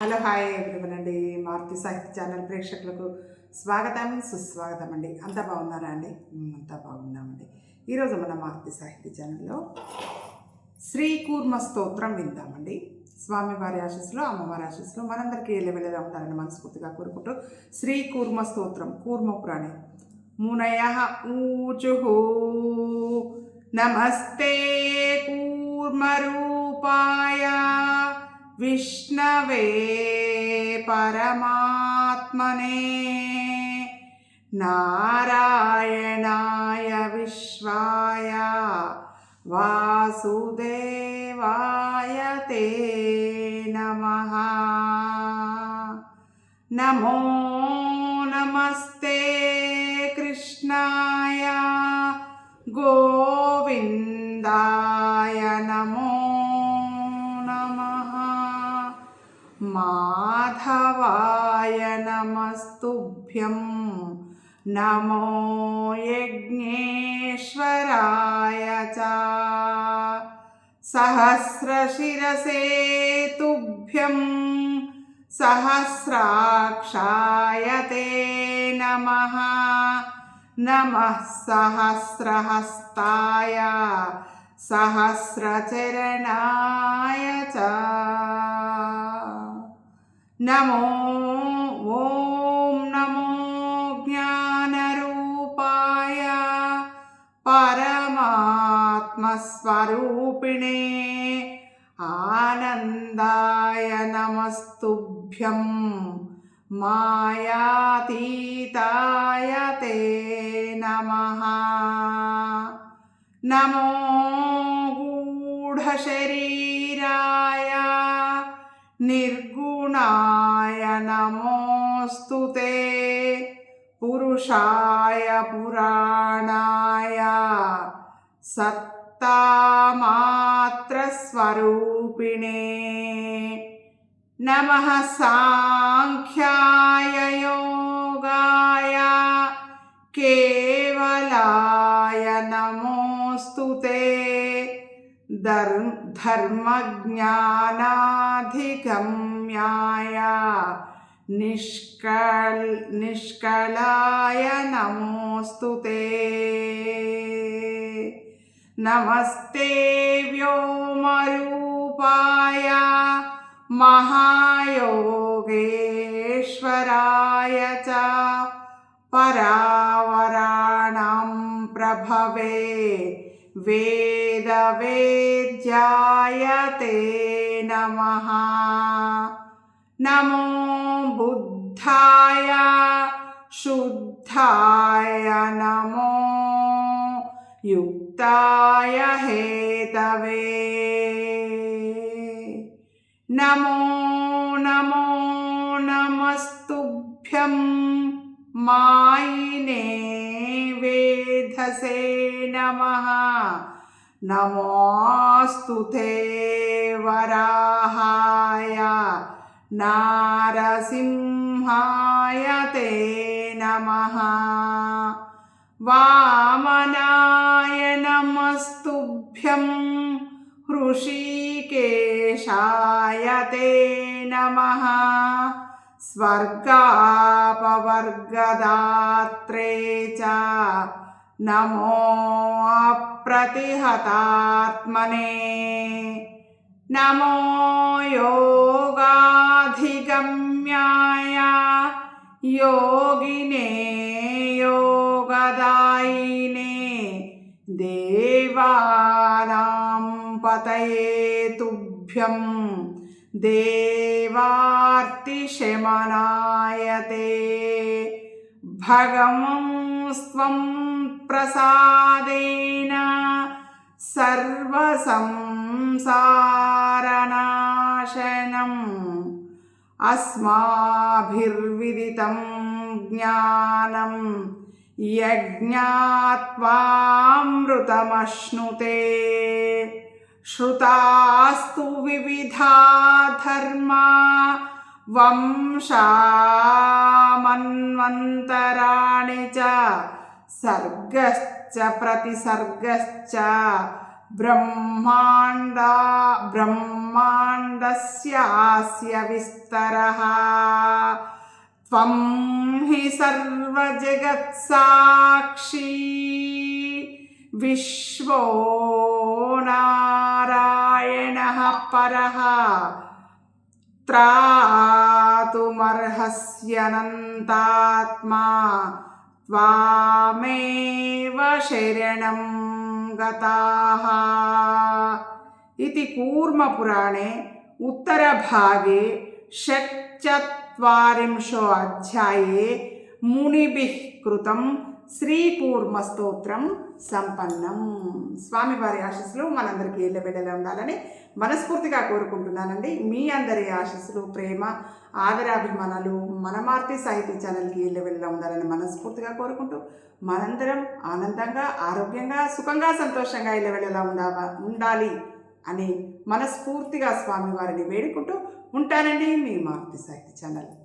Hello hi everyone అండి. మారుతి సాహిత్య channel ప్రేక్షకులకు స్వాగతం సుస్వాగతం అండి. అంతా బాగున్నారా అండి? అంతా బాగున్నామండి. ఈరోజు మన మారుతి సాహిత్య ఛానల్లో శ్రీ కూర్మ స్తోత్రం విందామండి. స్వామివారి ఆశీస్సులు, అమ్మవారి ఆశీస్సులు మనందరికీ ఎల్లవెల్లగా ఉంటారని మనస్ఫూర్తిగా కోరుకుంటూ శ్రీ కూర్మ స్తోత్రం. కూర్మ పురాణే మునయః ఊచుః నమస్తే కూర్మరూపాయ విష్ణవే పరమాత్మనే నారాయణాయ విశ్వాయ వాసుదేవాయ తే నమః. నమో నమస్తే కృష్ణాయ గోవిందాయ నమో మాధవాయ నమస్తుభ్యం నమో యజ్ఞేశ్వరాయ చ సహస్రశిరసే తుభ్యం సహస్రాక్షాయ తే నమః. నమః సహస్రహస్తాయ సహస్రచరణాయ చ. నమో ఓం నమో జ్ఞానరూపాయ పరమాత్మస్వరూపిణే ఆనందాయ నమస్తుభ్యం మాయాతీతాయ తే నమః. నమో గూఢశరీరాయ నిర్గుణాయ నమోస్తుతే పురుషాయ పురాణాయ సత్తామాత్రస్వరూపిణే నమః. సాంఖ్యాయ యోగాయ కేవలాయ నమోస్తుతే ధర్మజ్ఞానాధిగమ్యాయ నిష్కళాయ నమోస్తుతే. నమస్తే వ్యోమరూపాయ మహాయోగేశ్వరాయ చ పరావరాణం ప్రభవే వేదవేద్యాయ తే నమః. నమో బుద్ధాయ శుద్ధాయ నమో యుక్తాయ హేతవే. నమో నమో నమస్తుభ్యం మాయినే వేధసే నమః. నమోస్తుతే వరాహాయ నారసింహాయ తే నమః. వామనాయ నమస్తుభ్యం హృషీకేశాయ తే నమః. స్వర్గాపవర్గదాత్రే చ నమో అప్రతిహతాత్మనే. నమో యోగాధిగమ్యాయ యోగినే యోగదాయినే దేవానాం పతయే తుభ్యం దేవార్తిశమనాయ తే. భగవంస్త్వం ప్రసాదేన సర్వసంసారనాశనం అస్మాభిర్విదితం జ్ఞానం యజ్ఞాత్వామృతమశ్నుతే. శ్రుతాస్తు వివిధా ధర్మా వంశామన్వంతరాణి చ సర్గశ్చ ప్రతిసర్గశ్చ బ్రహ్మాండస్యాస్య విస్తరః త్వం హి సర్వజగత్సాక్షి విశ్వో నారాయణః పరః త్రాతుమర్హస్యనంతాత్మా త్వామేవ శరణం గతాః इति कूर्मपुराणे उत्तरभागे षट्चत्वारिंशो अध्याये मुनिभिः कृतं శ్రీకూర్మస్తోత్రం సంపన్నం. స్వామివారి ఆశీస్సులు మనందరికీ ఎల్లవెల్లలా ఉండాలని మనస్ఫూర్తిగా కోరుకుంటున్నానండి. మీ అందరి ఆశీస్సులు, ప్రేమ, ఆదరాభిమానాలు మన మారుతి సాహితీ ఛానల్కి ఎల్లవెల్లలా ఉండాలని మనస్ఫూర్తిగా కోరుకుంటూ మనందరం ఆనందంగా, ఆరోగ్యంగా, సుఖంగా, సంతోషంగా ఎల్లవెల్లలా ఉండాలి అని మనస్ఫూర్తిగా స్వామివారిని వేడుకుంటూ ఉంటానండి. మీ మారుతి సాహితీ ఛానల్.